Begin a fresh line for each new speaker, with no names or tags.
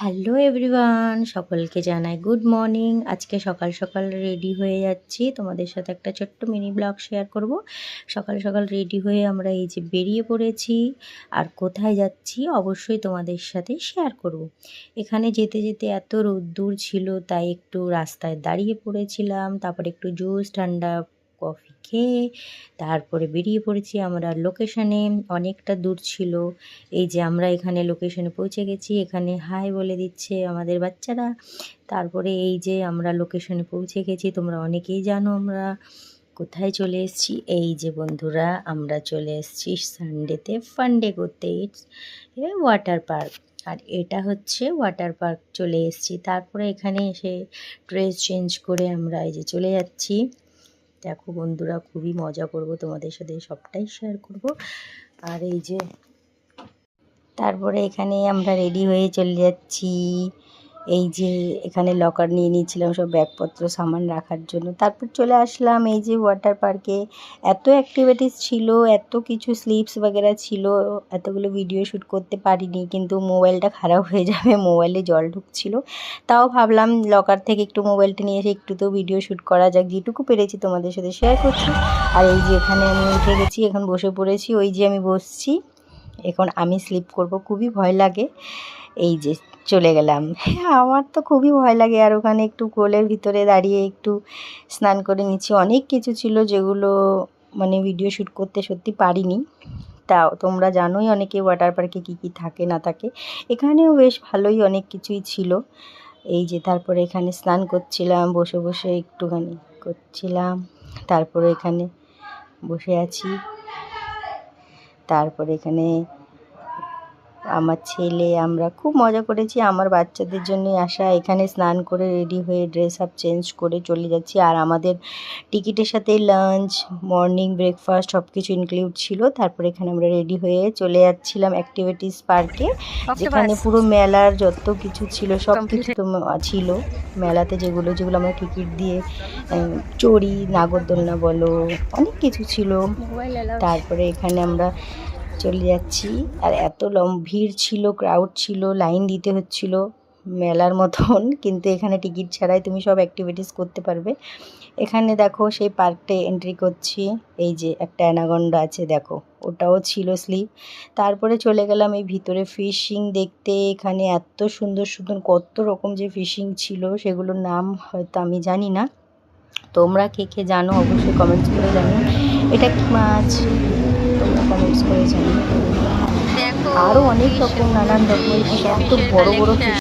Hello everyone, সকলকে জানাই good morning. আজকে সকাল সকাল রেডি হয়ে যাচ্ছি, তোমাদের সাথে একটা ছোট্ট মিনি ব্লগ শেয়ার করব। সকাল সকাল রেডি হয়ে আমরা এই যে বেরিয়ে পড়েছি, আর কোথায় যাচ্ছি অবশ্যই তোমাদের সাথে শেয়ার করব। এখানে যেতে যেতে এত রোদ্দুর ছিল, তাই একটু রাস্তায় দাঁড়িয়ে পড়েছিলাম, তারপরে একটু জুস ঠান্ডা কফি খেয়ে তারপরে বেরিয়ে পড়েছি আমরা লোকেশানে। অনেকটা দূর ছিল। এই যে আমরা এখানে লোকেশনে পৌঁছে গেছি, এখানে হাই বলে দিচ্ছে আমাদের বাচ্চারা। তারপরে এই যে আমরা লোকেশনে পৌঁছে গেছি, তোমরা অনেকেই জানো আমরা কোথায় চলে এসেছি। এই যে বন্ধুরা, আমরা চলে এসেছি সানডেতে ফানডে করতে, ওয়াটার পার্ক। আর এটা হচ্ছে ওয়াটার পার্ক চলে এসেছি। তারপরে এখানে এসে ড্রেস চেঞ্জ করে আমরা এই যে চলে যাচ্ছি। দেখো বন্ধুরা, খুবই মজা করব, তোমাদের সাথে সবটাই শেয়ার করব। আর এই যে তারপরে এখানে আমরা রেডি হয়ে চলে যাচ্ছি। এই যে এখানে লকার নিয়ে নিয়েছিলাম সব ব্যাগপত্র সামান রাখার জন্য। তারপর চলে আসলাম এই যে ওয়াটার পার্কে। এত অ্যাক্টিভিটিস ছিল, এত কিছু স্লিপস বগেরা ছিল, এতগুলো ভিডিও শ্যুট করতে পারিনি, কিন্তু মোবাইলটা খারাপ হয়ে যাবে, মোবাইলে জল ঢুকছিল। তাও ভাবলাম লকার থেকে একটু মোবাইলটা নিয়ে এসে একটু তো ভিডিও শ্যুট করা যাক, যেটুকু পেরেছি তোমাদের সাথে শেয়ার করছি। আর এই যে এখানে আমি উঠে গেছি, এখন বসে পড়েছি, ওই যে আমি বসছি। এখন আমি স্লিপ করব, খুবই ভয় লাগে। এই যে চলে গেলাম। আমার তো খুবই ভয় লাগে। আর ওখানে একটু কোলের ভিতরে দাঁড়িয়ে একটু স্নান করে নিচ্ছি। অনেক কিছু ছিল যেগুলো মানে ভিডিও শ্যুট করতে সত্যি পারিনি। তাও তোমরা জানোই অনেকে ওয়াটার পার্কে কী কী থাকে না থাকে, এখানেও বেশ ভালোই অনেক কিছুই ছিল। এই যে তারপরে এখানে স্নান করছিলাম, বসে বসে একটুখানি করছিলাম। তারপরে এখানে বসে আছি। তারপরে এখানে আমার ছেলে, আমরা খুব মজা করেছি, আমার বাচ্চাদের জন্যই আসা। এখানে স্নান করে রেডি হয়ে ড্রেস আপ চেঞ্জ করে চলে যাচ্ছি। আর আমাদের টিকিটের সাথে লাঞ্চ, মর্নিং ব্রেকফাস্ট সব কিছু ইনক্লুড ছিল। তারপরে এখানে আমরা রেডি হয়ে চলে যাচ্ছিলাম অ্যাক্টিভিটিস পার্কে, যেখানে পুরো মেলার যত কিছু ছিল সব কিছু তো ছিল মেলাতে, যেগুলো আমরা টিকিট দিয়ে চড়ি, নাগরদোলনা বলো, অনেক কিছু ছিল। তারপরে এখানে আমরা চলে যাচ্ছি। আর এত ভিড় ছিল, ক্রাউড ছিল, লাইন দিতে হচ্ছিল মেলার মতন, কিন্তু এখানে টিকিট ছাড়াই তুমি সব অ্যাক্টিভিটিস করতে পারবে। এখানে দেখো সেই পার্কটা এন্ট্রি করছি। এই যে একটা অ্যানাকন্ডা আছে, দেখো ওটাও ছিল স্লিপ। তারপরে চলে গেলাম এই ভিতরে ফিশিং দেখতে। এখানে এত সুন্দর সুন্দর কত রকম যে ফিশিং ছিল, সেগুলোর নাম হয়তো আমি জানি না, তোমরা কে কে জানো অবশ্যই কমেন্টস করে জানিও। এটা কি মাছ তোমরা কমেন্টস করে জানিও। আরও অনেক রকম নানান রকমের ফিশ, এত বড় বড় ফিশ